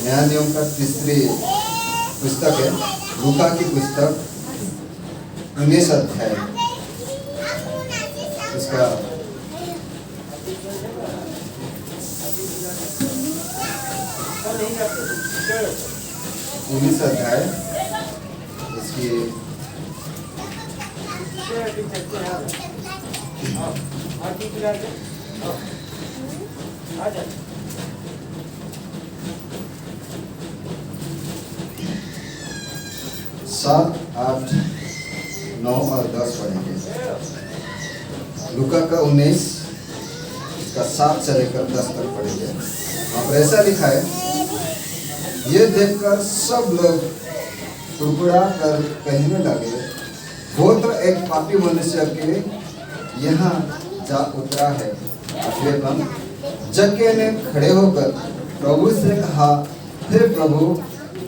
नया नियम का तीसरी पुस्तक है, लूका की पुस्तक 19 अध्याय, इसका 19 अध्याय, इसकी 7, 8, 9 और 10 पढ़ेंगे। लूका का 19, इसका 7 से लेकर 10 तक पढ़ेंगे। और ऐसा लिखा है, ये देखकर सब लोग कुड़कुड़ा कर कहने लगे, वो तो एक पापी मनुष्य के यहाँ जा उतरा है। एवं जक्कई ने खड़े होकर प्रभु से कहा, हे प्रभु,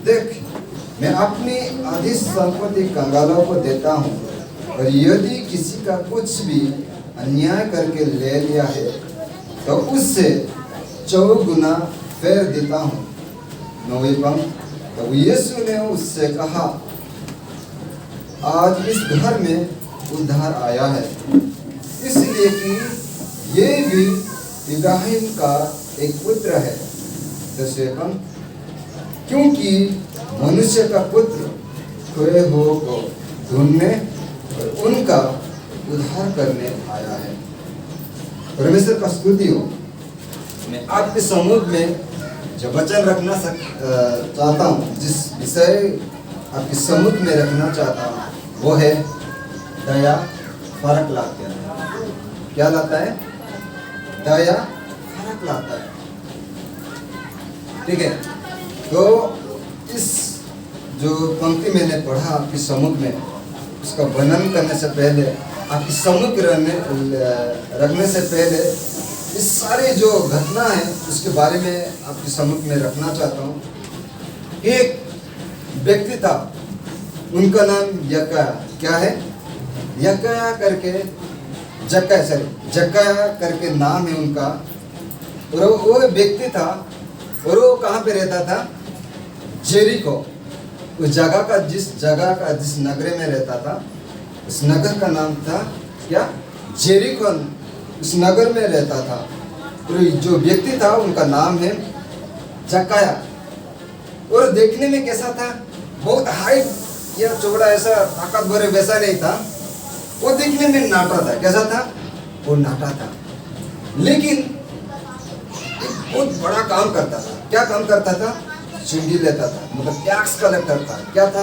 देख, मैं अपनी आधी संपत्ति कंगालों को देता हूँ, और यदि किसी का कुछ भी अन्याय करके ले लिया है तो उससे 4 गुना फेर देता हूँ। 9वीं पंक्ति, तो यीशु ने उससे कहा, आज इस घर में उद्धार आया है, इसलिए कि ये भी इब्राहिम का एक पुत्र है। 10वें पंक्ति, क्योंकि मनुष्य का पुत्र खोए हुओं को ढूंढने और उनका उद्धार करने आया है। परमेश्वर का स्तुति हो। मैं आपके समूह में जो वचन रखना चाहता हूँ, जिस विषय आपके समूह में रखना चाहता हूँ, वो है दया फर्क लाती है। क्या लाता है? दया फर्क लाता है। ठीक है, तो इस जो पंक्ति मैंने पढ़ा आपके सम्मुख में, उसका वर्णन करने से पहले, आपके सम्मुख रखने से पहले, इस सारे जो घटना है उसके बारे में आपके सम्मुख में रखना चाहता हूँ। एक व्यक्ति था, उनका नाम यक्काया। क्या है? यक्काया करके, जक्काया करके नाम है उनका। और वो व्यक्ति था, और वो कहाँ पे रहता था? जेरिको। उस जगह का जिस नगर में रहता था, उस नगर का नाम था क्या? जेरिको। उस नगर में रहता था। और जो व्यक्ति था उनका नाम है जक्काया। और देखने में कैसा था? बहुत हाइट या चौड़ा, ऐसा ताकतवर वैसा नहीं था। वो देखने में नाटा था। कैसा था? वो नाटा था, लेकिन एक बहुत बड़ा काम करता था। क्या काम करता था? चुंगी लेता था, मतलब टैक्स कलेक्टर था। क्या था?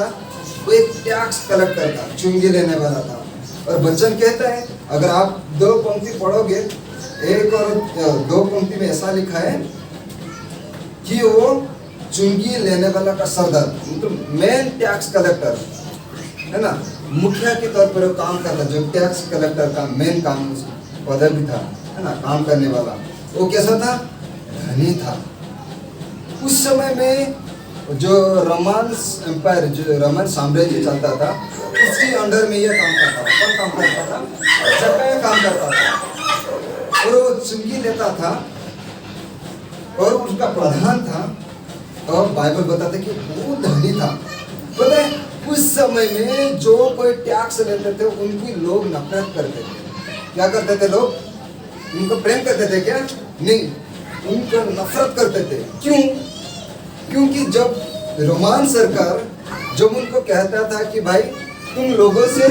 वो एक टैक्स कलेक्टर था, चुंगी लेने वाला था। और वचन कहता है, अगर आप 2 पंक्ति पढ़ोगे, 1 और 2 पंक्ति में ऐसा लिखा है कि वो चुंगी लेने वाला का सरदार, मतलब मेन टैक्स कलेक्टर है ना, मुखिया के तौर पर वो काम करता। जो टैक्स कलेक्टर का मेन काम पदवी था, है ना, काम करने वाला। वो कैसा था? धनी था। उस समय में जो रोमन एम्पायर, जो रोमन साम्राज्य चलता था, उसके अंडर में यह काम करता था। कौन काम करता था? जक्काया काम करता था। और वो चुंगी लेता था, और उसका प्रधान था। और बाइबल बताते कि वो धनी था। पता है, उस समय में जो कोई टैक्स लेते थे, उनकी लोग नफरत करते थे। क्या करते थे लोग? उनको प्रेम करते थे क्या? नहीं, उनको नफरत करते थे। क्यों? क्योंकि जब रोमन सरकार जब उनको कहता था कि भाई तुम लोगों से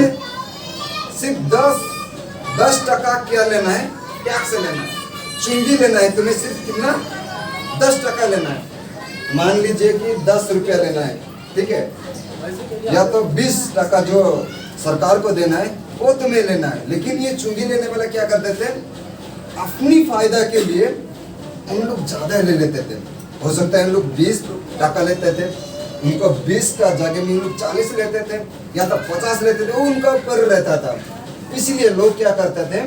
सिर्फ 10% क्या लेना है? टैक्स लेना है, चुंगी लेना है। तुम्हें सिर्फ कितना? 10% लेना है। मान लीजिए कि 10 रुपया लेना है, ठीक है, या तो 20% जो सरकार को देना है वो तुम्हें लेना है। लेकिन ये चुंगी लेने वाला क्या करते थे? अपनी फायदा के लिए उन लोग ज़्यादा ले लेते थे। हो सकता है उन लोग 20% लेते थे, उनको 20 का जगह में लोग 40 लेते थे, या तो 50 लेते थे। वो उनका ऊपर रहता था। इसीलिए लोग क्या करते थे?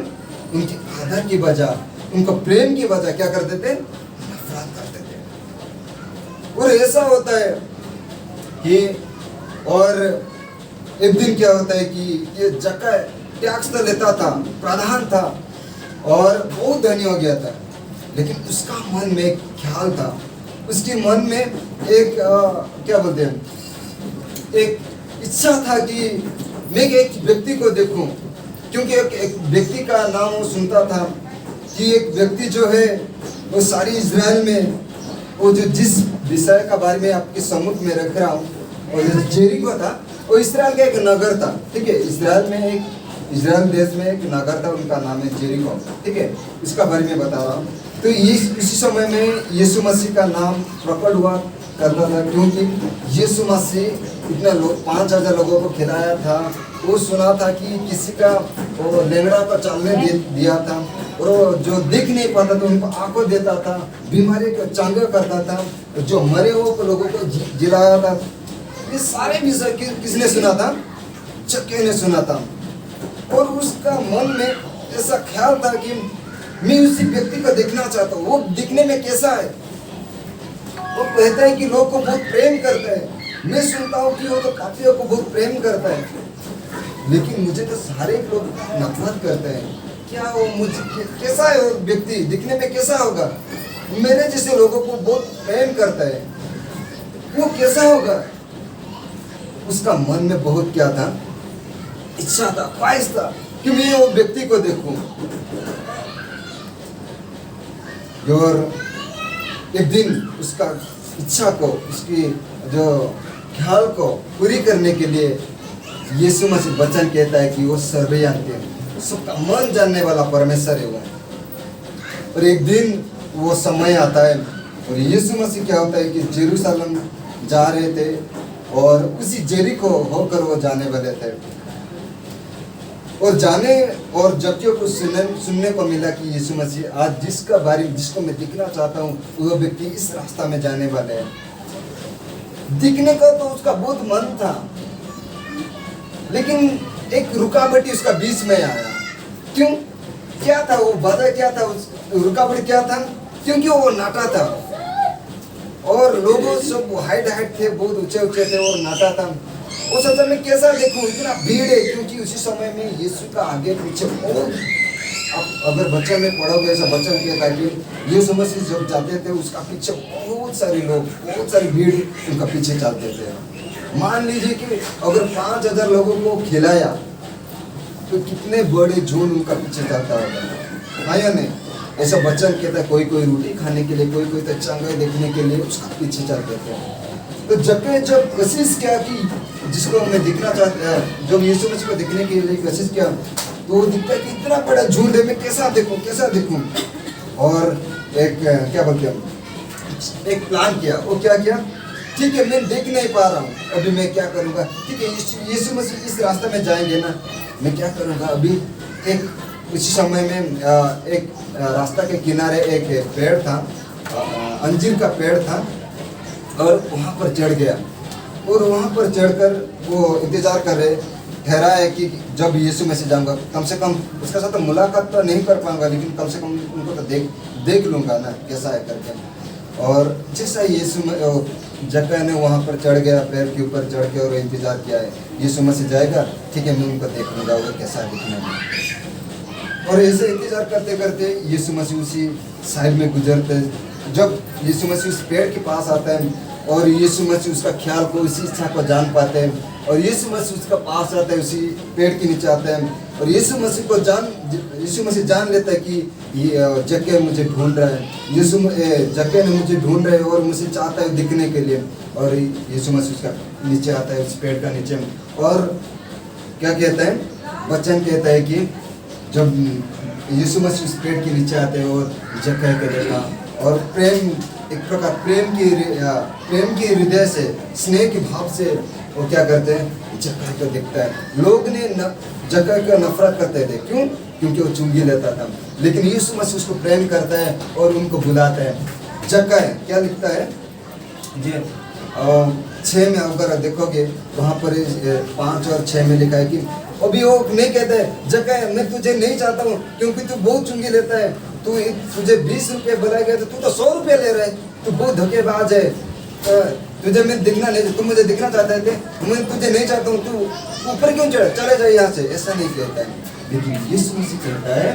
उनकी आदर की वजह, उनको प्रेम की वजह क्या करते थे? नफरत करते थे। और ऐसा होता है कि, और एक दिन क्या होता है कि ये जक्काया टैक्स तो लेता था, प्रधान था, और बहुत धनी हो गया था। लेकिन उसका मन में एक ख्याल था, उसके मन में एक क्या बोलते हैं, एक इच्छा था कि मैं एक व्यक्ति को देखूं, क्योंकि एक व्यक्ति का नाम वो सुनता था कि एक व्यक्ति जो है वो सारी इजराइल में, वो जो जिस विषय का बारे में आपके सम्मुख में रख रहा हूँ, और जो जेरिको था वो इस्राएल का एक नगर था, ठीक है। इस्राएल देश में एक नगर था, उनका नाम है जेरिको, ठीक है। इसका बारे में बता रहा हूँ। तो इसी समय में यीशु मसीह का नाम प्रकट हुआ करता था, क्योंकि यीशु मसीह इतने लोग 5,000 लोगों को खिलाया था। वो सुना था कि किसी का वो लेंगड़ा को चलने दिया था, और वो जो देख नहीं पाता था उनको आंखों देता था, बीमारी को चंगा करता था, जो मरे हुए लोगों को जिलाया था। ये सारे विषय किसने सुना था? जक्कई ने सुना था। और उसका मन में ऐसा ख्याल था कि मैं उसी व्यक्ति को देखना चाहता हूँ, वो दिखने में कैसा है। वो कहता है कि लोग को बहुत प्रेम करता है। मैं सुनता हूँ कि वो तो पापियों को बहुत प्रेम करता है, लेकिन मुझे तो सारे लोग नफरत करते हैं। क्या वो मुझे कैसा है? वो व्यक्ति दिखने में कैसा होगा? मेरे जैसे लोगों को बहुत प्रेम करता है, वो कैसा होगा? उसका मन में बहुत क्या था? इच्छा था, ख्वाहिश था कि मैं वो व्यक्ति को देखूं। और एक दिन उसका इच्छा को, उसकी जो ख्याल को पूरी करने के लिए यीशु मसीह वचन कहता है कि वो सर्वज्ञ है, सबका मन जानने वाला परमेश्वर है वो। और एक दिन वो समय आता है और यीशु मसीह क्या होता है कि जेरूशलेम जा रहे थे, और उसी जेरिको होकर वो जाने वाले थे। और जबकि को सुनने को मिला कि यीशु मसीह आज जिसको मैं दिखना चाहता हूँ, वो व्यक्ति इस रास्ता में जाने वाले हैं। दिखने का तो उसका बहुत मन था, लेकिन एक रुकावट उसका बीच में आया। क्यों? क्या था वो बाधा? क्या था उस रुकावट? क्या था? क्योंकि वो नाटा था, और लोगों सब हाइट थे, बहुत ऊंचे थे और नाटा था। उस समय में कैसा देखूं, इतना भीड़ है, क्योंकि उसी समय में यीशु का आगे पीछे बहुत, अगर बच्चन में पढ़ोगे ऐसा बच्चन कहता है कि यीशु मसीह जब जाते थे उसका पीछे बहुत सारे लोग, बहुत सारी भीड़ उनका पीछे चलते थे। मान लीजिए कि अगर 5,000 लोगों को खिलाया तो कितने बड़े झुंड उनका पीछे चलता होगा, है या नहीं? ऐसा बच्चन कहता है, कोई रोटी खाने के लिए, कोई तो चंगा देखने के लिए उसका पीछे चलते थे। तो जब कोशिश किया कि जिसको मैं दिखना चाहता, जब यीशु मसीह को देखने के लिए कोशिश किया, तो वो दिखता है कि इतना बड़ा झुंड है, मैं कैसा देखूं। और एक क्या बोलते हैं, एक प्लान किया। वो क्या किया? ठीक है, मैं देख नहीं पा रहा हूँ, अभी मैं क्या करूँगा? ठीक है, यीशु मसीह इस रास्ते में जाएंगे ना, मैं क्या करूँगा? अभी एक उसी समय में एक रास्ता के किनारे एक पेड़ था, अंजीर का पेड़ था, और वहाँ पर चढ़ गया। और वहाँ पर चढ़कर वो इंतज़ार कर रहे, ठहरा है कि जब यीशु मसीह जाऊँगा, कम से कम उसके साथ तो मुलाकात तो नहीं कर पाऊँगा, लेकिन कम से कम उनको तो देख लूँगा ना कैसा है करके। और जैसा जक्कई ने वहाँ पर चढ़ गया, पेड़ के ऊपर चढ़ के, और इंतज़ार किया है यीशु मसीह जाएगा, ठीक है, मैं उनको देख लूँगा वो कैसा है दिखने में। और ऐसे इंतज़ार करते करते यीशु मसीह उसी साइड में गुजरते। जब यीशु मसीह उस पेड़ के पास आता है, और यीशु मसीह उसका ख्याल को, उसी इच्छा को जान पाते हैं, और यीशु मसीह उसका पास आता है, उसी पेड़ के नीचे आते हैं, और यीशु मसीह जान लेता है कि जक्कई मुझे ढूंढ रहा है, जक्कई ने मुझे ढूंढ रहे और मुझे चाहता है दिखने के लिए। और यीशु मसीह उसका नीचे आता है, उस पेड़ का नीचे, और क्या कहता है? वचन कहता है कि जब यीशु मसीह उस पेड़ के नीचे आते हैं और जक्कई को देखा, और प्रेम, एक प्रकार प्रेम की हृदय से, स्नेह के भाव से वो क्या करते हैं? जक्कई को देखता है। लोग ने जक्कई को नफरत करते थे, क्यों? क्योंकि वो चुंगी लेता था, लेकिन यीशु मसीह उसको प्रेम करता है और उनको बुलाता है। जक्कई क्या लिखता है जी? 6 में अगर देखोगे, वहाँ पर 5 और 6 में लिखा है कि अभी वो नहीं कहता है, जक्कई मैं तुझे नहीं चाहता हूँ क्योंकि तू बहुत चुंगी लेता है, तुझे 20 रुपये बुलाया गया तो तू तो 100 रुपये ले रहा है, तू बहुत धोखेबाज है, तुझे मैं दिखना नहीं, तुम मुझे दिखना चाहते थे, मैं तुझे नहीं चाहता हूँ, तू ऊपर क्यों चले जाए यहाँ से, ऐसा नहीं कहता है। लेकिन यीशु मसीह कहता है,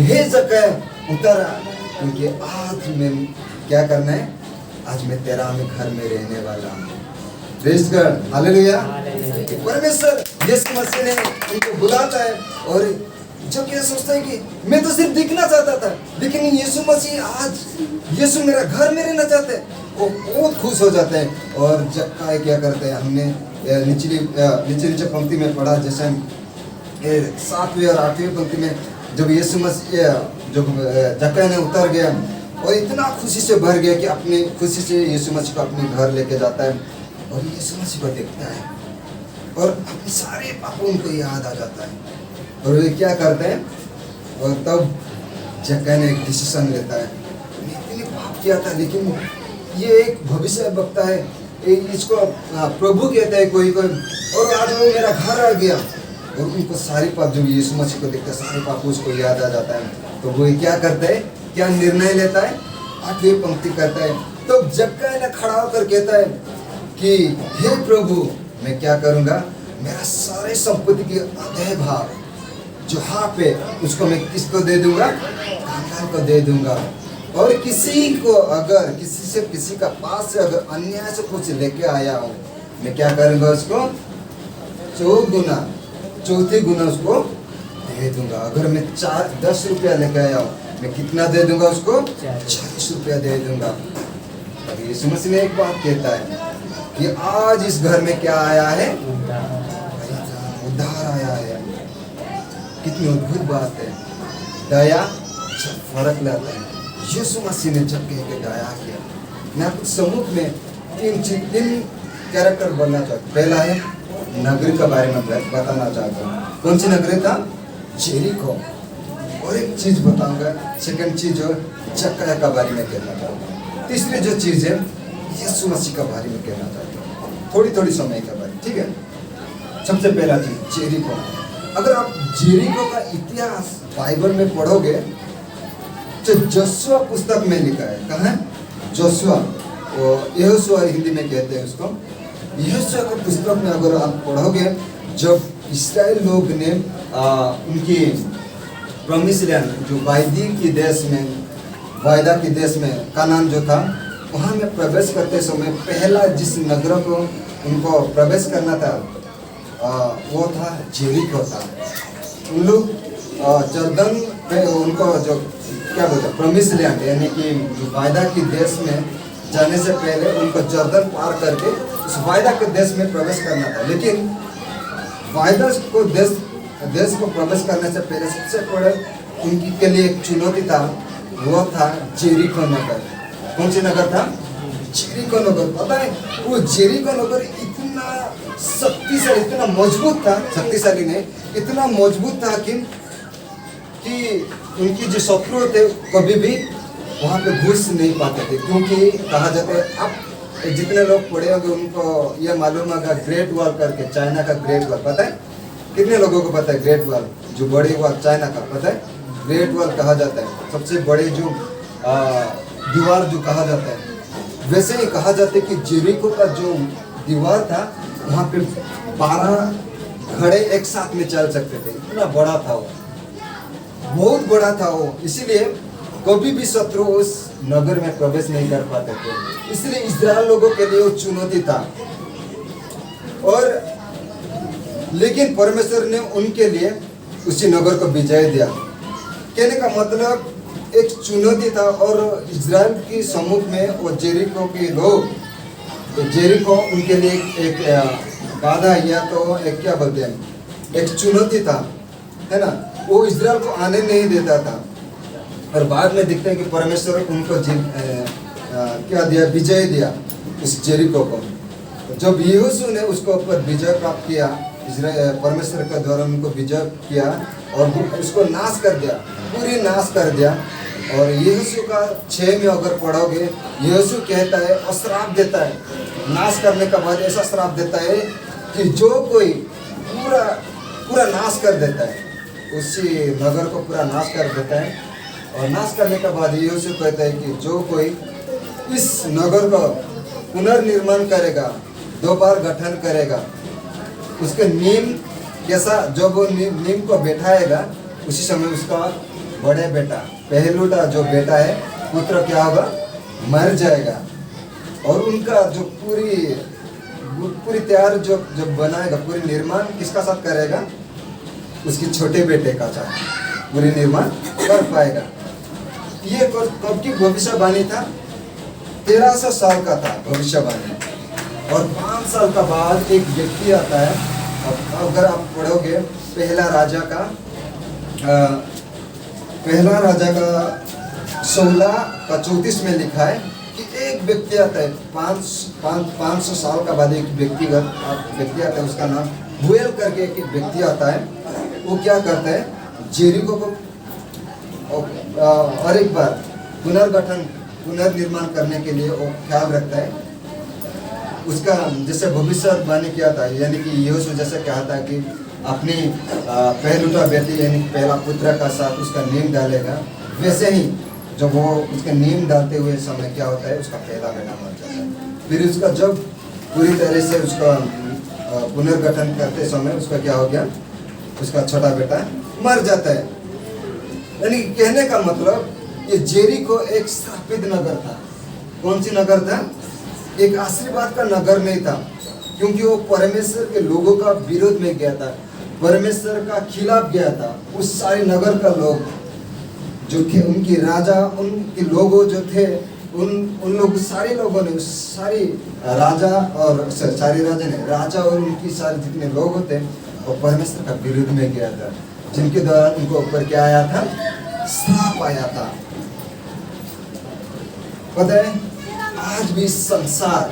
हे जक्कई उतर आ, क्योंकि आज मैं क्या करना है? आज मैं तेरा में घर में रहने वाला हूँ। Praise God, hallelujah. परमेश्वर यीशु मसीह ने उनको बुलाता है और जो क्या सोचता है कि मैं तो सिर्फ दिखना चाहता था, लेकिन यीशु मसीह आज यीशु मेरा घर में रहना चाहते हैं, वो बहुत खुश हो जाते हैं। और जक्का क्या करते हैं, हमने नीचे पंक्ति में पढ़ा, जैसे 7वीं और 8वीं पंक्ति में जब यीशु मसीह जब जक्का ने उतर गया और इतना खुशी से भर गया कि अपनी खुशी से यीशु मसीह को अपने घर लेके जाता है और यीशु मसीह को देखता है और अपने सारे पापों उनको याद आ जाता है। और वे क्या करते हैं, और तब जक्का ने एक डिसीजन लेता है, मैंने पाप किया था, लेकिन ये एक भविष्य बकता है, इसको प्रभु कहता है कोई कोई, और आज वो मेरा घर आ गया। और उनको सारी पाप, जब यीशु मसीह को देखता है सारे पाप उसको याद आ जाता है, तो वो क्या करता है, क्या निर्णय लेता है, 8वीं पंक्ति करता है। तो जक्का ने खड़ा होकर कहता है कि हे प्रभु, मैं क्या करूँगा, मेरा सारे संपत्ति के आधे भाग जो हाफ है उसको मैं किसको दे दूंगा, कांगाल को दे दूंगा। और किसी को अगर किसी का पास से अगर अन्याय से कुछ लेके आया हो, मैं क्या करूंगा, उसको 4 गुना उसको दे दूंगा। अगर मैं 10 रुपया लेके आया हूँ, मैं कितना दे दूंगा उसको, 40 रुपया दे दूंगा। अब यीशु मसीह ने एक बात कहता है कि आज इस घर में क्या आया है, उद्धार आया है। कितनी अद्भुत बात है, दया फर्क लाता है। यीशु मसीह ने जब कह के दया किया, मैं आपको सम्मुख में 3 कैरेक्टर बोलना चाहता हूँ। पहला है नगरी के बारे में बताना चाहता हूँ। कौन सी नगरी था, जेरिको। और एक चीज बताऊंगा, सेकंड चीज और जक्का के बारे में कहना चाहता हूँ। तीसरी जो चीज है, यीशु मसीह के बारे में कहना चाहता हूँ, थोड़ी समय के बारे में, ठीक है। सबसे पहला चीज जेरिको। अगर आप जेरिको का इतिहास बाइबल में पढ़ोगे तो जोशुआ पुस्तक में लिखा है। कहाँ है, जोशुआ, यहोशुआ हिंदी में कहते हैं उसको। यहोशुआ की पुस्तक में अगर आप पढ़ोगे, जब इस्राएल लोग ने उनकी प्रॉमिस लैंड, जो वायदा के देश में कानान जो था, वहाँ में प्रवेश करते समय पहला जिस नगर को उनको प्रवेश करना था, वो था जेरिको था। उन लोग जर्दन पे उनको जो क्या बोलते हैं, प्रॉमिस लैंड, यानी कि वायदा के देश में जाने से पहले उनको जर्दन पार करके उस वायदा के देश में प्रवेश करना था। लेकिन वायदा को देश को प्रवेश करने से पहले सबसे बड़े उनकी के लिए एक चुनौती था, वो था जेरिको नगर। कौन सी नगर था, जेरिको नगर। पता है, वो जेरिको नगर इतना शक्तिशाली, इतना मजबूत था, शक्तिशाली नहीं, इतना मजबूत था कि उनकी जो शत्रु थे कभी भी वहाँ पे घुस नहीं पाते थे। क्योंकि कहा जाता है, अब जितने लोग पढ़े होंगे उनको ये मालूम होगा, ग्रेट वॉल करके, चाइना का ग्रेट वॉल, पता है कितने लोगों को पता है? ग्रेट वॉल, जो बड़ी वॉल चाइना का, पता है ग्रेट वॉल कहा जाता है, सबसे बड़े जो दीवार जो कहा जाता है। वैसे ही कहा जाता है कि जेरिको का जो दीवार था, वहाँ पे 12 घड़े एक साथ में चल सकते थे, इतना बड़ा था वो, बहुत बड़ा था वो। इसीलिए कभी भी शत्रु उस नगर में प्रवेश नहीं कर पाते थे। इसलिए इस्राएल लोगों के लिए वो चुनौती था। और लेकिन परमेश्वर ने उनके लिए उसी नगर को विजय दिया। कहने का मतलब एक चुनौती था, और इस्राएल की सम्मुख में वो जेरिको के लोग, तो जेरिको उनके लिए एक बाधा, या तो एक क्या बोलते हैं, एक चुनौती था, है ना। वो इस्राएल को आने नहीं देता था। और बाद में दिखता है कि परमेश्वर उनको क्या दिया, विजय दिया उस जेरिको को। जब यहोशू ने उसको ऊपर विजय प्राप्त किया, परमेश्वर के द्वारा उनको विजय किया और उसको नाश कर दिया, पूरी नाश कर दिया। और यहोशू का 6 में अगर पढ़ोगे, यहोशू कहता है और श्राप देता है, नाश करने के बाद ऐसा श्राप देता है कि जो कोई पूरा नाश कर देता है, उसी नगर को पूरा नाश कर देता है। और नाश करने के बाद यहोशू कहता है कि जो कोई इस नगर को पुनर्निर्माण करेगा, दोबारा गठन करेगा, उसके नीम कैसा, जब वो नीम को बैठाएगा, उसी समय उसका बड़े बेटा, पहलूटा जो बेटा है, पुत्र क्या होगा, मर जाएगा। और उनका जो पूरी पूरी तैयार जो जब बनाएगा, पूरी निर्माण किसका साथ करेगा? उसके छोटे बेटे का साथ पूरी निर्माण कर पाएगा। ये कब की भविष्यवाणी था? 1300 साल का था भविष्यवाणी। और 5 साल का बाद एक व्यक्ति आता है। अगर आप पढ़ोगे पहला राजा का 16:34 में लिखा है कि एक व्यक्ति आता है, 500 साल का बाद एक व्यक्ति आता है, उसका नाम बुएल करके एक व्यक्ति आता है। वो क्या करता है? जेरिको को और एक बार पुनर्निर्माण करने के लिए वो ख्याल रखता है। उसका जैसे भविष्यवाणी किया था, यानी कि यहोशू जैसे कहा था कि अपनी पहलुटा बेटी यानी पहला पुत्र का साथ उसका नींव डालेगा, वैसे ही जब वो उसके नींव डालते हुए समय क्या होता है? उसका पहला बेटा मर जाता है। फिर उसका जब पूरी तरह से उसका पुनर्गठन करते समय उसका क्या हो गया? उसका छोटा बेटा मर जाता है। यानी कहने का मतलब ये जेरिको एक श्रापित नगर था। कौन सी नगर था? एक आशीर्वाद का नगर नहीं था, क्योंकि वो परमेश्वर के लोगों का विरोध में गया था, परमेश्वर का खिलाफ गया था। उस सारे नगर का लोग जो थे, उनकी राजा, उनके लोगों जो थे, उन लोग सारे लोगों ने, उस सारी राजा और सारे राजा और उनकी सारे जितने लोग होते वो परमेश्वर का विरोध में गया था, जिनके द्वारा उनको ऊपर क्या आया था? श्राप आया था। पता है, आज भी संसार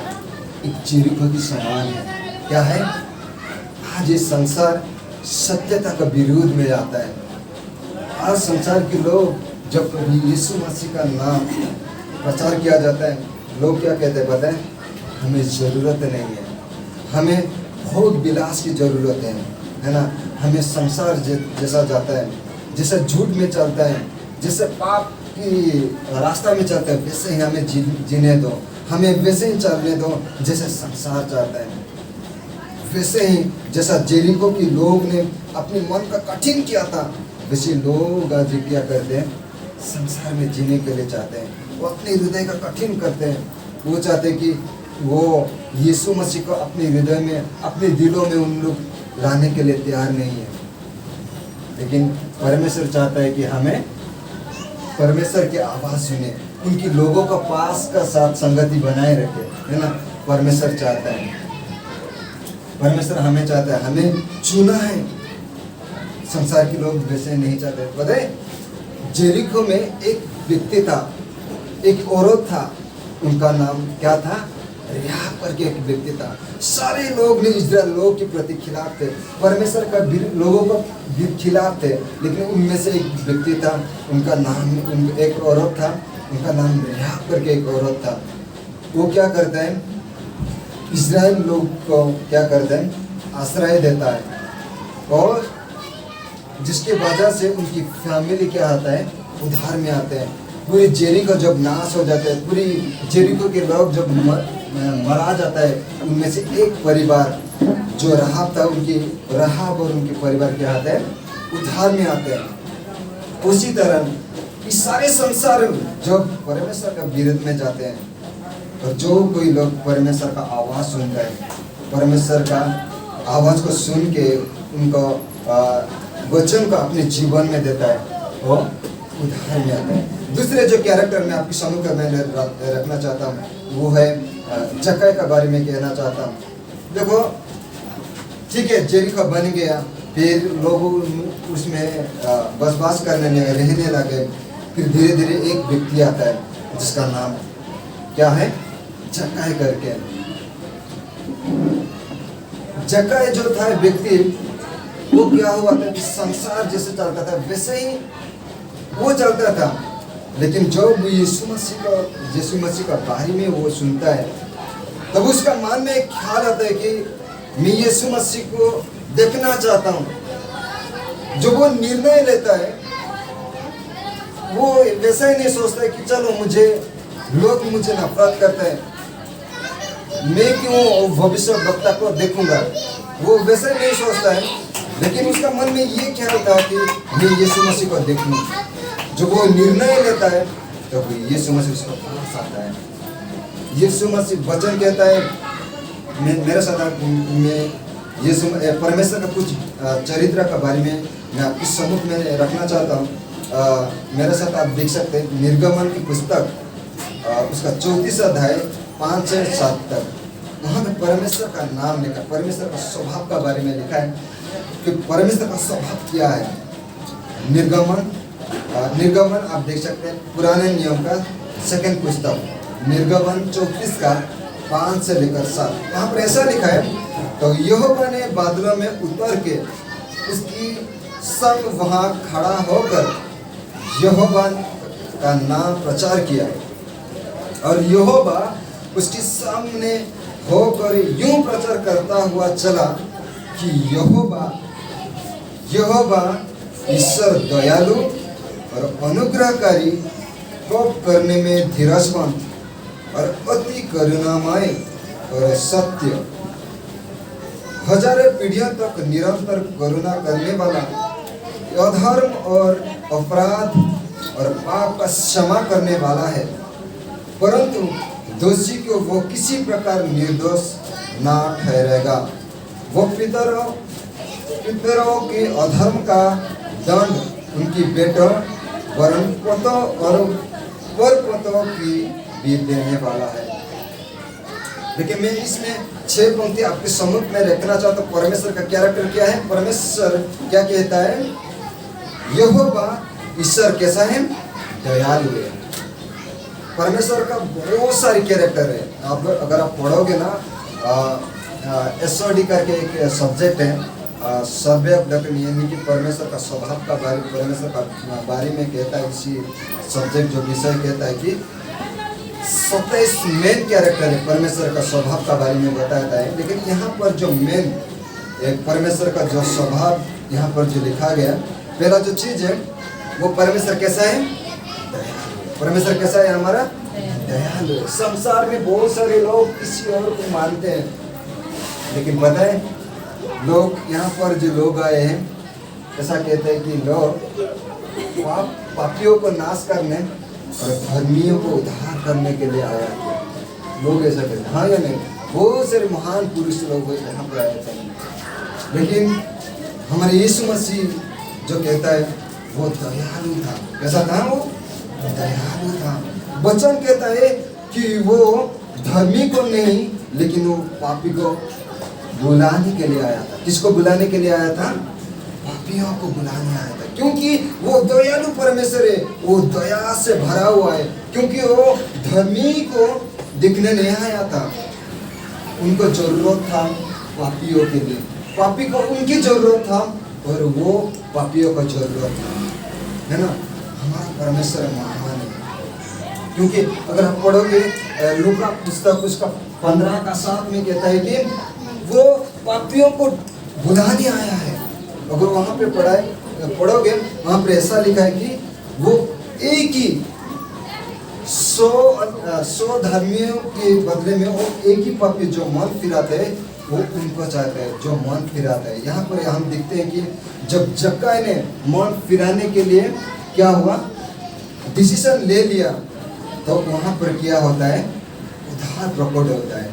एक जेरिको की समान है। क्या है? आज ये संसार सत्यता का विरोध में आता है। आज संसार के लोग, जब यीशु मसीह का नाम प्रचार किया जाता है, लोग क्या कहते हैं पता है? हमें ज़रूरत नहीं है, हमें भोग विलास की ज़रूरत है ना। हमें संसार जैसा जाता है, जैसे झूठ में चलता है, जैसे पाप की रास्ता में चलता है, वैसे ही हमें जीने दो, हमें वैसे ही चलने दो जैसे संसार चाहता है। वैसे ही जैसा जेरिको की लोग ने अपने मन का कठिन किया था, वैसे लोग आज क्या करते हैं? संसार में जीने के लिए चाहते हैं। वो अपने हृदय का कठिन करते हैं। वो चाहते हैं कि वो यीशु मसीह को अपने हृदय में, अपने दिलों में उन लोग लाने के लिए तैयार नहीं है। लेकिन परमेश्वर चाहता है कि हमें परमेश्वर की आवाज़ सुने, उनकी लोगों का पास का साथ संगति बनाए रखे, है ना। परमेश्वर चाहता है, परमेश्वर हमें चाहता है, हमें चुना है। संसार के लोग वैसे नहीं चाहते। पता है, जेरिको में एक व्यक्ति था, एक औरत था, उनका नाम क्या था? रेहाब करके एक व्यक्ति था। सारे लोग ने इस्राएल लोग के प्रति खिलाफ थे, परमेश्वर का लोगों का खिलाफ थे। लेकिन उनमें से एक व्यक्ति था, उनका नाम, एक औरत था, उनका नाम रेहाब करके एक औरत था। वो क्या करता है? इस्राएल लोग को क्या करता है? आश्रय देता है, और जिसके वजह से उनकी फैमिली क्या आता है? उधार में आते हैं। पूरी जेरिको जब नाश हो जाता है, पूरी जेरिको के लोग जब मरा जाता है, उनमें से एक परिवार जो राहाब था, उनकी राहाब और उनके परिवार के आते हैं, उधार में आते हैं। उसी तरह इस सारे संसार जब परमेश्वर का विरोध में जाते हैं, और जो कोई लोग परमेश्वर का आवाज़ सुनता है, परमेश्वर का आवाज़ को सुन के उनको वचन को अपने जीवन में देता है, वो उधार में आता है। दूसरे जो कैरेक्टर में आपकी सम्मुख में रखना चाहता हूँ, वो है जक्कई के बारे में कहना चाहता हूँ। देखो, ठीक है, जेरिको बन गया, फिर लोग उसमें बसवास करने लगे, रहने लगे। फिर धीरे धीरे एक व्यक्ति आता है जिसका नाम क्या है? जक्कई करके। जक्कई जो था व्यक्ति, वो क्या हुआ था कि संसार जैसे चलता था वैसे ही वो चलता था। लेकिन जब यीशु मसीह का बारे में वो सुनता है, तब उसका मन में एक ख्याल आता है कि मैं यीशु मसीह को देखना चाहता हूँ। जो वो निर्णय लेता है, वो वैसा ही नहीं सोचता है कि चलो लोग मुझे नफरत करते हैं, मैं क्यों भविष्य वक्ता को देखूंगा। वो वैसे नहीं सोचता है, लेकिन उसका मन में ये ख्याल था कि मैं यीशु मसीह को देखूं। जब वो निर्णय लेता है, तो यीशु मसीह उसको पास आता है। यीशु मसीह वचन कहता है, मेरे साथ में यीशु परमेश्वर का कुछ चरित्र के बारे में मैं आपके सम्मुख में रखना चाहता हूँ। मेरे साथ आप देख सकते हैं निर्गमन की पुस्तक, उसका 34 अध्याय 5 से 7 तक। वहाँ में परमेश्वर का नाम लिखा, परमेश्वर का स्वभाव का बारे में लिखा है कि परमेश्वर का स्वभाव क्या है। निर्गमन आप देख सकते हैं पुराने नियम का सेकंड पुस्तक, निर्गमन 34 का 5 से लेकर 7। वहाँ पर ऐसा लिखा है, तो यहोवा ने बादलों में उतर के उसकी संग वहाँ खड़ा होकर यहोवा का नाम प्रचार किया, और यहोवा उसके सामने होकर यूं प्रचार करता हुआ चला कि यहोवा ईश्वर दयालु और अनुग्रहकारी, कोप करने में धीरजवंत और अति करुणामय और सत्य, हजारों पीढ़ियों तक निरंतर करुणा करने वाला, अधर्म और अपराध और पाप का क्षमा करने वाला है, परंतु दोषी को वो किसी प्रकार निर्दोष ना ठहरेगा। वो पितरों के अधर्म का दंड उनकी बेटों वरन पोतों और परपोतों की भी देने वाला है। देखिए, मैं इसमें 6 पंक्ति आपके सम्मुख में रखना चाहता हूँ। परमेश्वर का कैरेक्टर क्या है, परमेश्वर क्या कहता है। यहोवा ईश्वर कैसा है, दयालु है। परमेश्वर का बहुत सारे कैरेक्टर है। आप अगर आप पढ़ोगे ना, SOD करके एक सब्जेक्ट है, सर्वे ऑफ डॉक्ट्रिन, यानी कि परमेश्वर का स्वभाव का बारे, परमेश्वर का बारे में कहता है। इसी सब्जेक्ट जो विषय कहता है कि 27 मेन कैरेक्टर है परमेश्वर का स्वभाव का बारे में बताता है। लेकिन यहाँ पर जो मेन एक परमेश्वर का जो स्वभाव यहाँ पर जो लिखा गया, पहला जो चीज है वो परमेश्वर कैसा है, परमेश्वर कैसा है, हमारा दयालु। संसार में बहुत सारे लोग किसी और को मानते हैं, लेकिन पता है लोग यहाँ पर जो लोग आए हैं, ऐसा कहते हैं कि लोग पापियों को नाश करने और धर्मियों को उद्धार करने के लिए आया थे। लोग ऐसा कहते हैं, हाँ या नहीं। बहुत सारे महान पुरुष लोग यहाँ पर आए थे, लेकिन हमारे यीशु मसीह जो कहता है वो दयालु था। कैसा था वो, दयालु था। वचन कहता है कि वो धर्मी को नहीं, लेकिन वो पापी को बुलाने के लिए आया था। किसको बुलाने के लिए आया था, पापियों को बुलाने आया था। क्योंकि वो दयालु परमेश्वर है, वो दया से भरा हुआ है। क्योंकि वो धर्मी को दिखने नहीं आया था, उनको जरूरत था पापियों के लिए, पापी को उनकी जरूरत था और वो पापियों को जरूरत था, है ना। हमारा परमेश्वर महान है। क्योंकि अगर आप पढ़ोगे लूका पुस्तक उसका 15 का 7 में कहता है कि वो पापियों को बुलाने आया है। अगर वहाँ पे पढ़ोगे वहाँ पे ऐसा लिखा है कि वो एक ही 100 धर्मियों के बदले में वो एक ही पापी जो मन फिराते हैं वो उनको चाहते हैं, जो मन फिराता है। यहाँ पर हम देखते हैं कि जब जक्कई ने मन फिराने के लिए क्या हुआ, डिसीजन ले लिया, तो वहाँ पर क्या होता है, उद्धार प्रकट होता है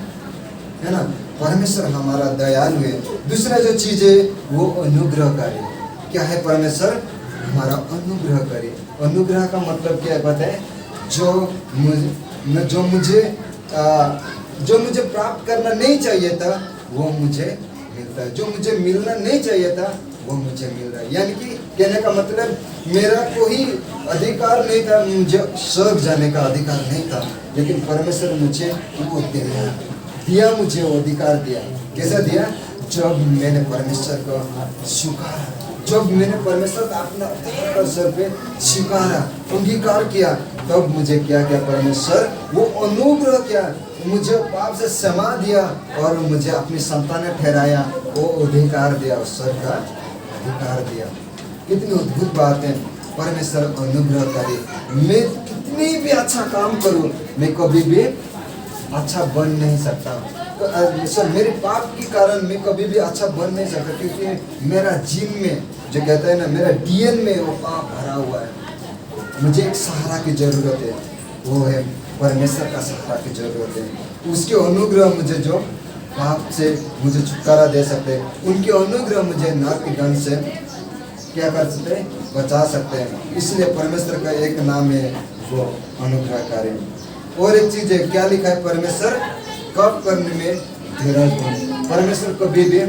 ना। परमेश्वर हमारा दयालु है। दूसरा जो चीज है वो अनुग्रहकारी। क्या है परमेश्वर, हमारा अनुग्रहकारी। अनुग्रह का मतलब क्या है पता है, जो मुझे प्राप्त करना नहीं चाहिए था वो मुझे मिलता है, जो मुझे मिलना नहीं चाहिए था वो मुझे मिल रहा है। यानी कि कहने का मतलब मेरा कोई अधिकार नहीं था, मुझे स्वर्ग जाने का अधिकार नहीं था, लेकिन परमेश्वर मुझे वो दिया, मुझे वो अधिकार दिया। कैसा दिया, जब मैंने परमेश्वर को स्वीकारा, जब मैंने परमेश्वर का अपना सर पे स्वीकारा, अंगीकार किया, तब मुझे क्या किया परमेश्वर, वो अनुग्रह किया, मुझे पाप से क्षमा दिया और मुझे अपनी संतान ठहराया, वो अधिकार दिया, स्वर का अधिकार दिया। कितनी अद्भुत बात है, परमेश्वर अनुग्रह करे। मैं कितनी भी अच्छा काम करूं, मैं कभी भी अच्छा बन नहीं सकता। तो मेरे पाप के कारण मैं कभी भी अच्छा बन नहीं सकता, क्योंकि मेरा जीन में जो कहता है ना, मेरा डीएन में वो पाप भरा हुआ है। मुझे एक सहारा की जरूरत है, वो है परमेश्वर का सहारा की जरूरत है। उसके अनुग्रह मुझे जो पाप से मुझे छुटकारा दे सकते हैं, उनके अनुग्रह मुझे नरक के दंड से क्या कर सकते हैं, बचा सकते हैं। इसलिए परमेश्वर का एक नाम है वो अनुग्रहकारी। और एक चीज है, क्या लिखा है, परमेश्वर कब करने में धीरज धरते। परमेश्वर कभी भी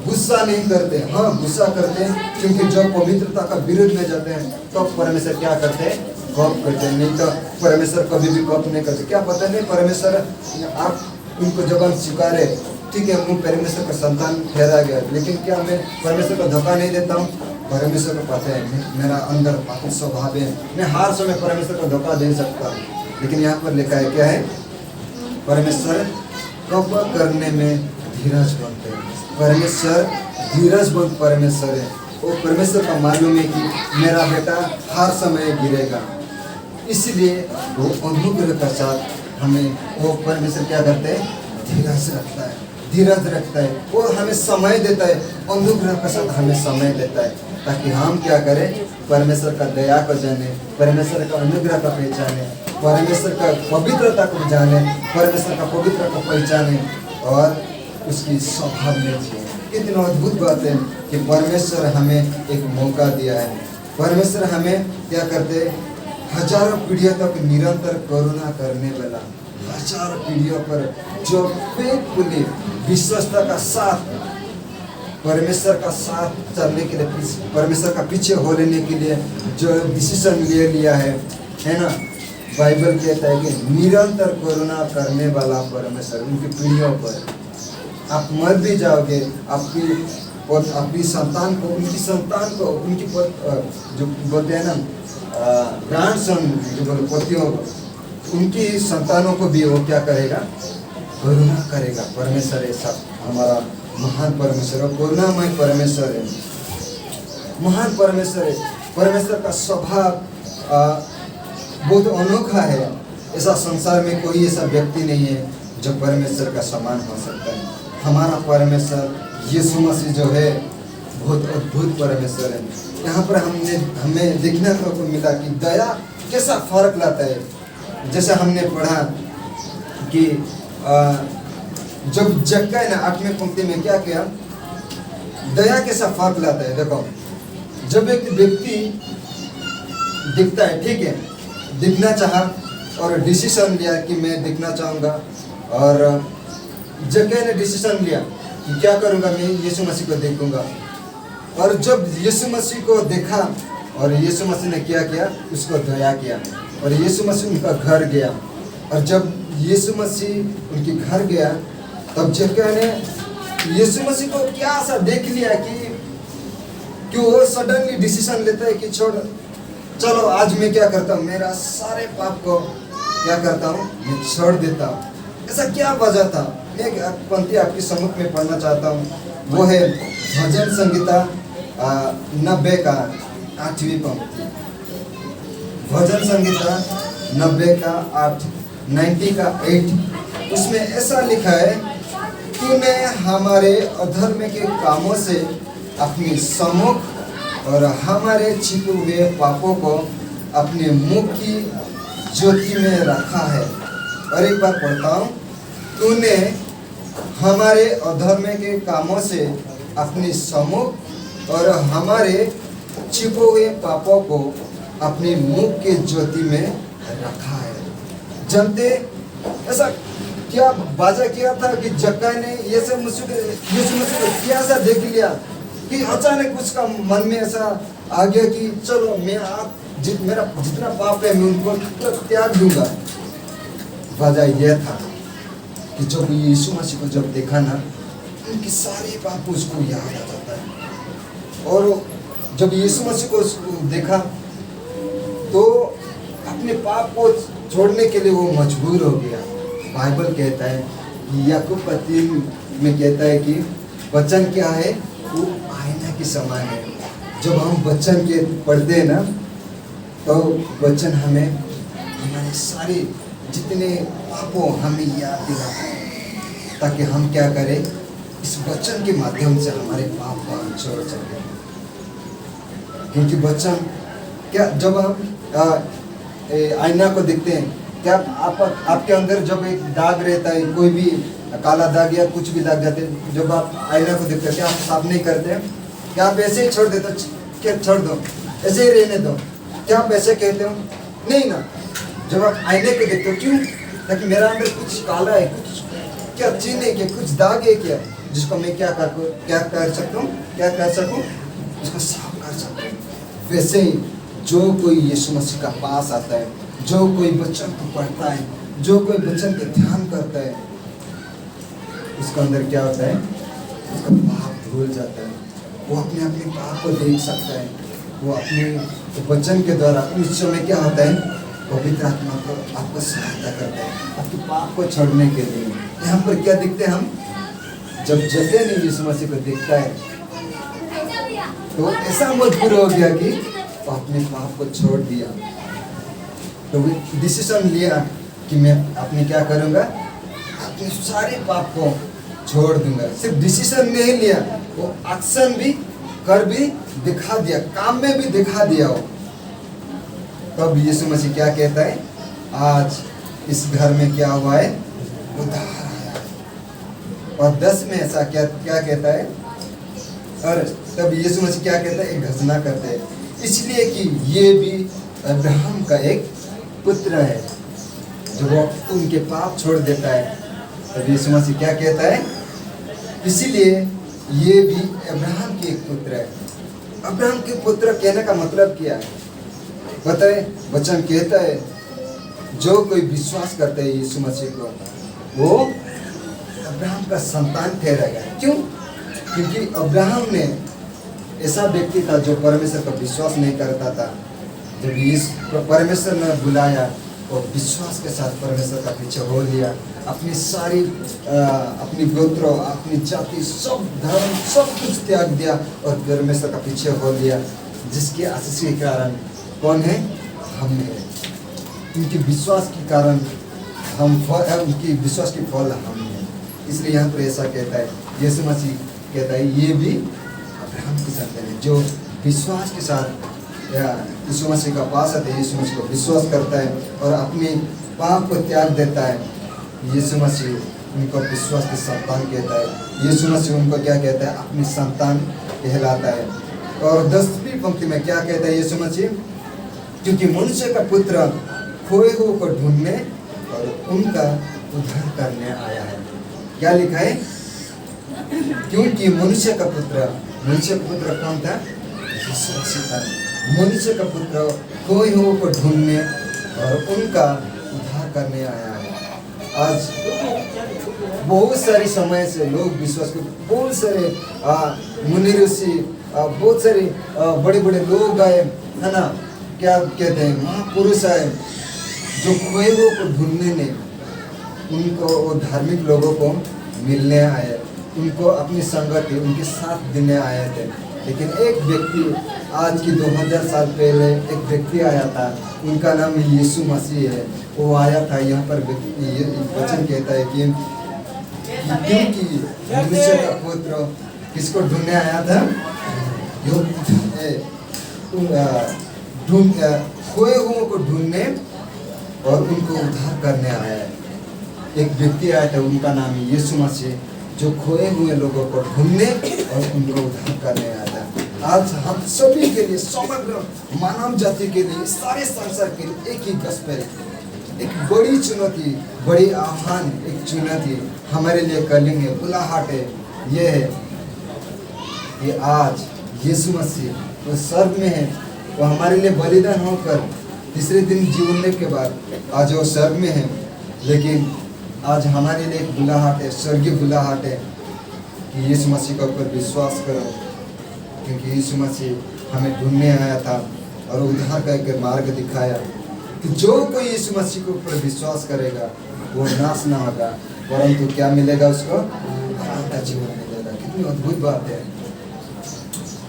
गुस्सा नहीं करते। हाँ, गुस्सा करते हैं, क्योंकि जब पवित्रता का विरोध में जाते हैं तो परमेश्वर क्या करते हैं, कप करते हैं। नहीं तो परमेश्वर कभी भी कप नहीं करते। क्या पता नहीं, परमेश्वर आप उनको जब हम स्वीकारे, ठीक है, मैं परमेश्वर का संतान ठहरा गया, लेकिन क्या मैं परमेश्वर को धोखा नहीं देता हूँ? परमेश्वर को पता है मेरा अंदर पापी स्वभाव है, मैं हर समय परमेश्वर को धोखा दे सकता हूँ। लेकिन यहाँ पर लिखा है क्या है, परमेश्वर कप करने में धीरज बनते हैं। परमेश्वर धीरजबंद परमेश्वर है। वो परमेश्वर का मालूम है कि मेरा बेटा हर समय गिरेगा, इसलिए वो अनुग्रह के साथ हमें, वो परमेश्वर क्या करते हैं, धीरज रखता है, धीरज रखता है। वो हमें समय देता है, अनुग्रह के साथ हमें समय देता है, ताकि हम क्या करें, परमेश्वर का दया को जाने, परमेश्वर का अनुग्रह का पहचाने, परमेश्वर का पवित्रता को जाने, परमेश्वर का पवित्र को पहचाने और उसकी स्वभाव में जिए। कितना अद्भुत बात है कि परमेश्वर हमें एक मौका दिया है। परमेश्वर हमें क्या करते हैं, हजारों पीढ़ियों तक निरंतर करुणा करने वाला, हजारों पीढ़ियों पर जो फेथफुली विश्वस्तता का साथ, परमेश्वर का साथ चलने के लिए, परमेश्वर का पीछे हो लेने के लिए जो डिसीजन ले लिया है ना। बाइबल कहता है कि निरंतर करुणा करने वाला परमेश्वर उनकी पीढ़ियों पर। आप मर भी जाओगे, अपनी संतान को, उनकी संतान को, उनकी जो बोलते हैं ना ग्रैंडसन, जो बोले पोतियों, उनकी संतानों को भी वो क्या करेगा, करुणा करेगा। परमेश्वर ऐसा हमारा महान परमेश्वर है, करुणामय परमेश्वर है, महान परमेश्वर है। परमेश्वर का स्वभाव बहुत अनोखा है। ऐसा संसार में कोई ऐसा व्यक्ति नहीं है जो परमेश्वर का समान हो सकता है। हमारा परमेश्वर यीशु मसीह जो है बहुत अद्भुत परमेश्वर है। यहाँ पर हमें देखने को मिला कि दया कैसा फर्क लाता है। जैसे हमने पढ़ा कि जब जक्का ने 8वें पंक्ति में क्या किया, दया कैसा फर्क लाता है। देखो, जब एक व्यक्ति दिखता है, ठीक है, दिखना चाहा और डिसीजन लिया कि मैं दिखना चाहूँगा, और जक्का ने डिसीजन लिया कि क्या करूँगा, मैं यीशु मसीह को देखूँगा। और जब यीशु मसीह को देखा और यीशु मसीह ने क्या किया, उसको दया किया, और यीशु मसीह उनका घर गया। और जब यीशु मसीह उनके घर गया, तब जक्का ने यीशु मसीह को क्या सा देख लिया कि वो सडनली डिसीजन लेता है कि छोड़, चलो आज मैं क्या करता हूँ, मेरा सारे पाप को क्या करता हूँ, मैं छोड़ देता हूँ। ऐसा क्या वजह था? मैं एक पंक्ति आपके सम्मुख में पढ़ना चाहता हूँ। वो है भजन संगीता 90 का 8वीं पंक्ति। भजन संगीता 90 का 8, 90 का 8। उसमें ऐसा लिखा है, तूने हमारे अधर्म के कामों से अपनी सम्मुख और हमारे छिपे हुए पापों को अपने मुख की ज्योति में रखा है। और एक बार पढ़ता हूँ, तूने हमारे अधर्म के कामों से अपनी सम्मुख और हमारे छिपे हुए पापों को अपने मुख के ज्योति में रखा है। जानते ऐसा क्या बाजा किया था कि जक्का ने यीशु मसीह को क्या सा देख लिया कि अचानक उसका मन में ऐसा आ गया कि चलो मैं मेरा जितना पाप है मैं उनको त्याग दूंगा। वजह यह था कि जब यीशु मसीह को जब देखा ना, उनके सारे पाप उसको याद आ जाता है। और जब यीशु मसीह को देखा तो अपने पाप को छोड़ने के लिए वो मजबूर हो गया। बाइबल कहता है कि याकूब 3 में कहता है कि वचन क्या है, वो आईना के समान है। जब हम वचन के पढ़ते हैं ना, तो वचन हमें हमारे सारे जितने पापों हमें याद दिलाता है, ताकि हम क्या करें, इस वचन के माध्यम से हमारे पाप को हम छोड़ सकें। क्योंकि वचन क्या, जब हम आईना को देखते हैं क्या आप आपके अंदर जब एक दाग रहता है, कोई भी काला दाग या कुछ भी दाग जाते हैं, जब आप आईना को देखते हैं क्या आप साफ नहीं करते? क्या आप ऐसे ही छोड़ देते हो? क्या छोड़ दो, ऐसे ही रहने दो? क्या आप ऐसे कहते हो? नहीं ना। जब आप आईने को देखते हो, क्यों? ताकि मेरा अंदर कुछ काला है, कुछ क्या चिन्ह है, क्या कुछ दाग है क्या, जिसको मैं क्या कर सकता हूँ, क्या कर सकूँ, उसको साफ कर सकता हूँ। वैसे ही जो कोई यीशु मसीह का पास आता है, जो कोई वचन को पढ़ता है, जो कोई वचन के ध्यान करता है, उसके अंदर क्या होता है? उसका पाप धुल जाता है। वो अपने पाप को देख सकता है। वो अपने वचन के द्वारा उस समय क्या होता है? पवित्र आत्मा को आपको सहायता करता है आपके पाप को छोड़ने के लिए। यहाँ पर क्या दिखते हैं हम? जब जगह नहीं यीशु मसीह को देखता है तो ऐसा मजबूर हो गया कि वो अपने पाप को छोड़ दिया। तो वो डिसीजन लिया कि मैं अपने क्या करूँगा, अपने सारे पाप को छोड़ दूंगा। सिर्फ डिसीजन नहीं लिया, वो एक्शन भी कर भी दिखा दिया, काम में भी दिखा दिया वो। तब यीशु मसीह क्या कहता है? आज इस घर में क्या हुआ है? उद्धार आया है। और 10 में ऐसा क्या कहता है? और तब यीशु मसीह क्या कहता है? एक घोषणा करते हैं, इसलिए कि ये भी अब्राहम का एक पुत्र है। जब वो उनके पाप छोड़ देता है तब यीशु मसीह क्या कहता है? इसीलिए ये भी अब्राहम के एक पुत्र है। अब्राहम के पुत्र कहने का मतलब क्या है? बताए, वचन कहता है जो कोई विश्वास करता है यीशु मसीह को, वो अब्राहम का संतान ठहरेगा। क्यों? क्योंकि अब्राहम ने ऐसा व्यक्ति था जो परमेश्वर का विश्वास नहीं करता था। जब परमेश्वर ने बुलाया और विश्वास के साथ परमेश्वर का पीछे हो लिया, अपनी सारी अपनी गोत्र, अपनी जाति, सब धर्म, सब कुछ त्याग दिया और परमेश्वर का पीछे हो लिया, जिसके आशीष के कारण कौन है? हम है। उनके विश्वास के कारण हम उनकी विश्वास के फल हम है। इसलिए यहाँ पर ऐसा कहता है, यीशु मसीह कहता है ये भी अब्राहम की संतान है, जो विश्वास के साथ यीशु मसीह का पास आते हैं, यीशु मसीह को विश्वास करता है और अपने पाप को त्याग देता है। यीशु मसीह उनको विश्वास की संतान कहता है। यीशु मसीह उनको क्या कहता है? अपनी संतान कहलाता है। और 10वीं पंक्ति में क्या कहता है यीशु मसीह? क्योंकि मनुष्य का पुत्र खोए हुए को ढूंढने और उनका उद्धार करने आया है। क्या लिखा है? क्योंकि मनुष्य का पुत्र कौन था? यीशु मसीह था। मनुष्य का पुत्र खोए हुए को ढूंढने और उनका उद्धार करने आया है। आज बहुत सारी समय से लोग विश्वास करते, बहुत सारे मुनि ऋषि, बहुत सारे बड़े बड़े लोग आए, है ना, क्या कहते हैं, महापुरुष आए, जो खोए हुए को ढूंढने ने उनको, वो धार्मिक लोगों को मिलने आए, उनको अपनी संगति, उनके साथ देने आए थे। लेकिन एक व्यक्ति, आज की 2000 साल पहले एक व्यक्ति आया था, उनका नाम यीशु मसीह है। वो आया था यहाँ पर, वचन कहता है कि क्योंकि मनुष्य का पुत्र किसको ढूंढने आया था? खोए हुए को ढूंढने और उनको उद्धार करने आया है। एक व्यक्ति आया था, उनका नाम है यीशु मसीह, जो खोए हुए लोगों को ढूंढने और उनको उद्धार करने आया था। आज हम सभी के लिए, समग्र मानव जाति के लिए, सारे संसार के लिए एक ही गॉस्पेल, एक बड़ी चुनौती, बड़ी आह्वान, एक चुनौती हमारे लिए कलिंग है, बुलाहट है, ये है कि आज यीशु मसीह वो स्वर्ग में है, वो हमारे लिए बलिदान होकर तीसरे दिन जीवने के बाद आज वो स्वर्ग में है। लेकिन आज हमारे लिए एक बुलाहट है, स्वर्गीय बुलाहट है कि यीशु मसीह के ऊपर विश्वास करो, क्योंकि यीशु मसीह हमें ढूंढने आया था और उद्धार का एक मार्ग दिखाया कि जो कोई यीशु मसीह के ऊपर विश्वास करेगा वो नाश ना होगा, परंतु क्या मिलेगा उसको? अनंत जीवन मिलेगा। कितनी अद्भुत बात है।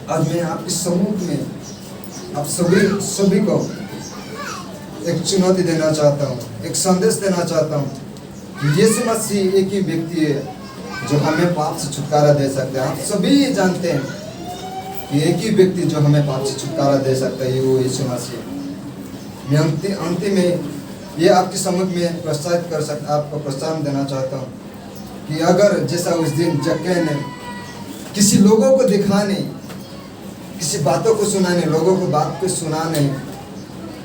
आज मैं आपके सम्मुख में आप सभी को एक चुनौती देना चाहता हूँ, एक संदेश देना चाहता हूँ कि यीशु मसीह एक ही व्यक्ति है जो हमें पाप से छुटकारा दे सकता है। आप सभी जानते हैं कि एक ही व्यक्ति जो हमें पाप से छुटकारा दे सकता है, वो यीशु मसीह। मैं अंतिम में ये आपके सम्मुख में प्रोत्साहित कर सकता, आपको प्रोत्साहन देना चाहता हूँ कि अगर जैसा उस दिन जक्कई ने किसी लोगों को दिखाने, किसी बातों को सुनाने, लोगों को बात को सुनाने,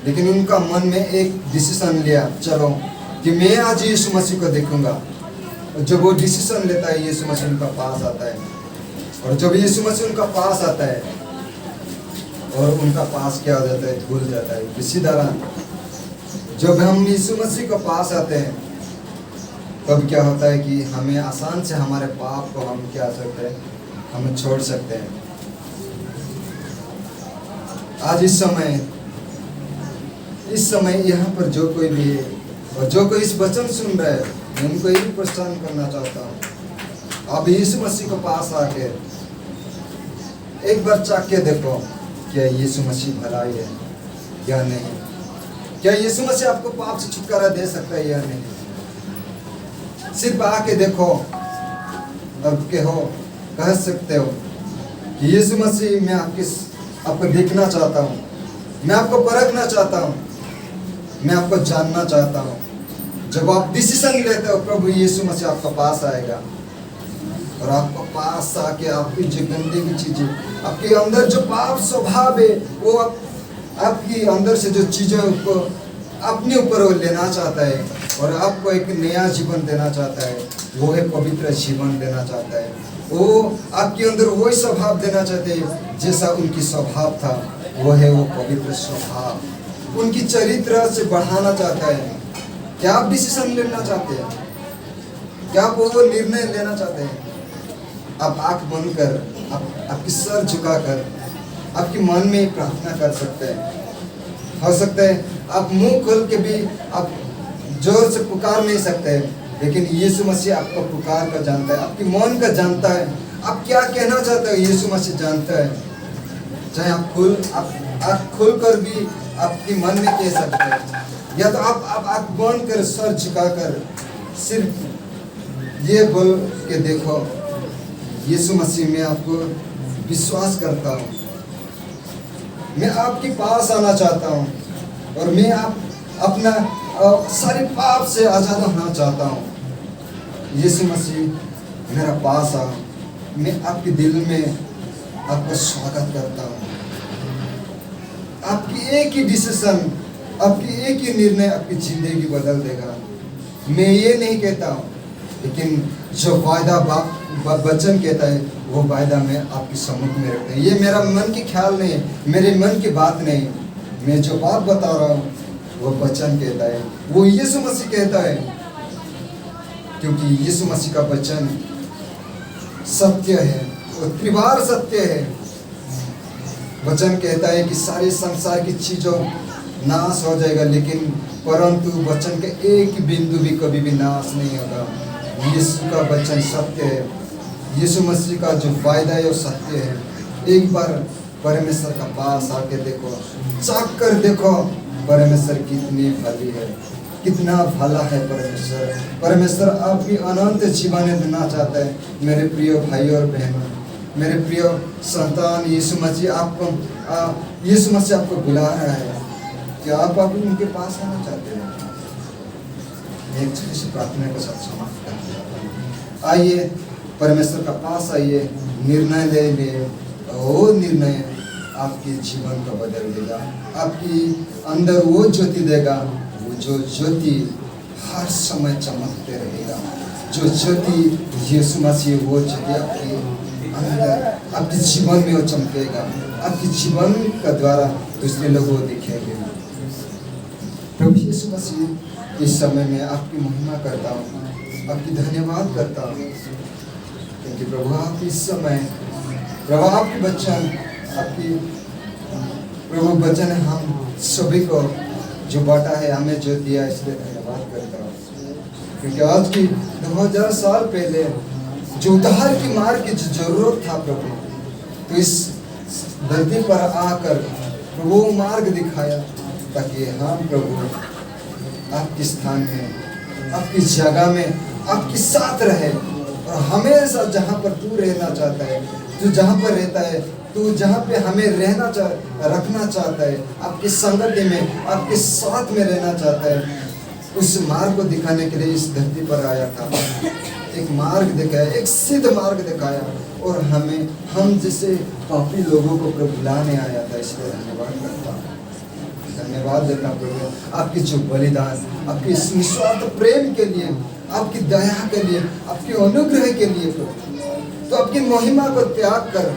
लेकिन उनका मन में एक डिसीजन लिया, चलो कि मैं आज यीशु मसीह को देखूंगा। और जब वो डिसीजन लेता है, यीशु मसीह उनका पास आता है। और जब यीशु मसीह उनका पास आता है और उनका पास क्या हो जाता है, भूल जाता है। इसी तरह जब हम यीशु मसीह को पास आते हैं तब क्या होता है कि हमें आसान से हमारे पाप को हम क्या सकते हैं, हम छोड़ सकते हैं। आज इस समय यहाँ पर जो कोई भी है और जो कोई इस वचन सुन रहा है, मैं उनको यही प्रोत्साहन करना चाहता हूँ, आप यीशु मसीह को पास आके एक बार चाक के देखो, क्या यीशु मसीह भलाई है या नहीं? क्या यीशु मसीह आपको पाप से छुटकारा दे सकता है या नहीं? सिर्फ आके देखो, अब कह सकते हो कि यीशु मसीह मैं आपको देखना चाहता हूँ, मैं आपको परखना चाहता हूँ, मैं आपको जानना चाहता हूँ। जब आप डिसीजन लेते हो, प्रभु यीशु मसीह आपका पास आएगा और आपको पास आके आपकी जो गंदी की चीजें, आपके अंदर जो पाप स्वभाव है, वो आपकी अंदर से जो चीज़ों को अपने ऊपर वो लेना चाहता है और आपको एक नया जीवन देना चाहता है। वो है पवित्र जीवन देना चाहता है। वो आपके अंदर वही स्वभाव देना चाहते हैं जैसा उनकी स्वभाव था, वो है वो पवित्र स्वभाव। उनकी चरित्र से बढ़ाना चाहता है। क्या आप डिसीजन लेना चाहते हैं? क्या आप वो निर्णय लेना चाहते हैं? आप आंख बंद कर, आपकी सर झुकाकर आपके मन में प्रार्थना कर सकते हैं। हो सकता है आप मुंह खोल के भी आप जोर से पुकार नहीं सकते, लेकिन यीशु मसीह आपका पुकार का जानता है, आपकी मन का जानता है, आप क्या कहना चाहते हो यीशु मसीह जानता है। चाहे आप खोल कर भी आपके मन में कह सकते हैं, या तो आप आँख बंद कर सर झुकाकर सिर्फ ये बोल के देखो, यीशु मसीह मैं आपको विश्वास करता हूँ, मैं आपके पास आना चाहता हूँ और मैं अपना सारे पाप से आज़ाद होना चाहता हूँ। यीशु मसीह मेरा पास आओ, मैं आपके दिल में आपका स्वागत करता हूँ। आपकी एक ही डिसीजन, आपकी एक ही निर्णय आपकी जिंदगी बदल देगा। मैं ये नहीं कहता हूँ, लेकिन जो वायदा वचन कहता है वो वायदा मैं आपके सम्मुख में रखता है। ये मेरा मन की ख्याल नहीं, मेरे मन की बात नहीं, मैं जो बात बता रहा हूँ वो वचन कहता है, वो यीशु मसीह कहता है। क्योंकि यीशु मसीह का वचन सत्य है, वो त्रिवार सत्य है। वचन कहता है कि सारे संसार की चीजों नाश हो जाएगा, लेकिन परंतु वचन का एक बिंदु भी कभी भी नाश नहीं होगा। यीशु का वचन सत्य है, यीशु मसीह का जो वायदा है वो सत्य है। एक बार परमेश्वर का पास आके देखो, चाक कर देखो परमेश्वर कितनी भली है, कितना भला है परमेश्वर। परमेश्वर आपकी अनंत जीवन देना चाहता है। मेरे प्रिय भाई और बहनों, मेरे प्रिय संतान, यीशु मसीह आपको बुला रहा है। क्या आप उनके पास आना चाहते हैं? एक छोटी सी प्रार्थना के साथ समाप्त करते हैं। आइए परमेश्वर का पास आइए, निर्णय ले लिए। वो निर्णय आपके जीवन को बदल देगा, आपकी अंदर वो ज्योति देगा, वो जो ज्योति हर समय चमकते रहेगा। जो ज्योति यीशु मसीह, वो ज्योति आपके अंदर, आपके जीवन में वो चमकेगा। आपके जीवन का द्वारा दूसरे लोगों को दिखेंगे। प्रभु यीशु मसीह, इस समय में आपकी महिमा करता हूँ, आपकी धन्यवाद करता हूँ, क्योंकि प्रभु आप इस समय, प्रभु आपके वचन, आपकी प्रभु वचन हम सभी को जो बांटा है, हमें जो दिया, इसलिए धन्यवाद करता हूँ। क्योंकि आज की 2000 साल पहले जो उद्धार की मार्ग की जो जरूरत था प्रभु, तो इस धरती पर आकर प्रभु वो मार्ग दिखाया, ताकि हम प्रभु आपके स्थान में, आपकी जगह में आपके साथ रहे। और हमेशा जहाँ पर तू रहना चाहता है, तू जहाँ पर रहता है, तू जहाँ पे हमें रखना चाहता है, आपकी संगति में, आपके साथ में रहना चाहता है, उस मार्ग को दिखाने के लिए इस धरती पर आया था। एक मार्ग दिखाया, एक सिद्ध मार्ग दिखाया, और हम जैसे पापी लोगों को प्रभु लाने आया था। इसलिए धन्यवाद करता हूँ, धन्यवाद देता हूँ प्रभु, आपकी जो बलिदान, आपके इस निस्वार्थ प्रेम के लिए, आपकी दया के लिए, आपके अनुग्रह के लिए प्रभु। तो आपकी महिमा को त्याग कर,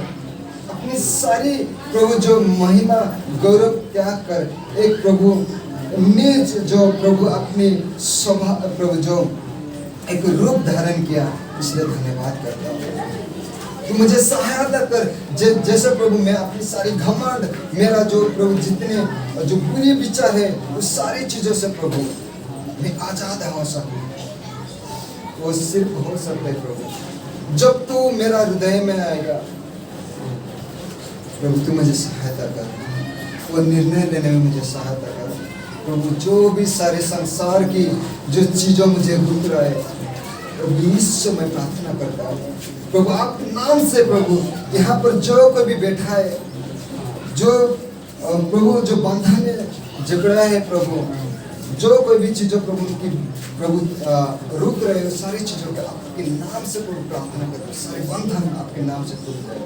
अपनी सारी प्रभु जो महिमा गौरव त्याग कर, एक प्रभु निज जो प्रभु अपनी स्वभाव प्रभु जो एक रूप धारण किया, इसलिए धन्यवाद करता हूँ। तो मुझे सहायता कर, जैसे प्रभु मैं अपनी सारी घमंड, मेरा जो प्रभु जितने जो बुरे विचार है, उस सारी चीजों से प्रभु मैं आजाद हो सकूं। वो सिर्फ हो सकता है प्रभु जब तू मेरा हृदय में आएगा। प्रभु तू मुझे सहायता कर, वो निर्णय लेने में मुझे सहायता कर प्रभु। जो भी सारे संसार की जो चीजों मुझे रुक रहा है प्रभु, इससे मैं प्रार्थना करता हूँ प्रभु, आपके नाम से प्रभु। यहाँ पर जो कोई भी बैठा है, जो प्रभु जो बंधन में जकड़ा है प्रभु, जो कोई भी चीजों प्रभु की प्रभु रुक रहे हो, सारी चीजों के आपके नाम से प्रभु प्रार्थना करते, सारे बंधन आपके नाम से टूट गए।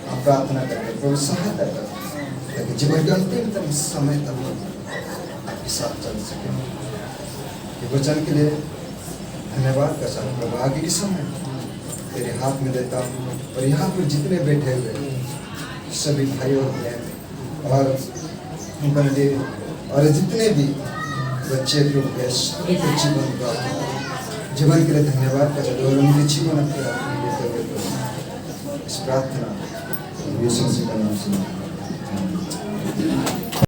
आप प्रार्थना करते प्रभु, सहायता कर, ताकि जीवन के अंतिम समय तक आपके साथ चल सके। ये वचन के लिए धन्यवाद का साथ प्रभु। आगे के समय तेरे हाथ में देता हूँ, और यहाँ पर जितने बैठे हुए सभी भाइयों और बहन और उनका लिए, और जितने भी बच्चे लोग के जीवन के लिए धन्यवाद का साथ, और उनके जीवन अपने हाथ में लेते हुए इस प्रार्थना यीशु मसीह का नाम से।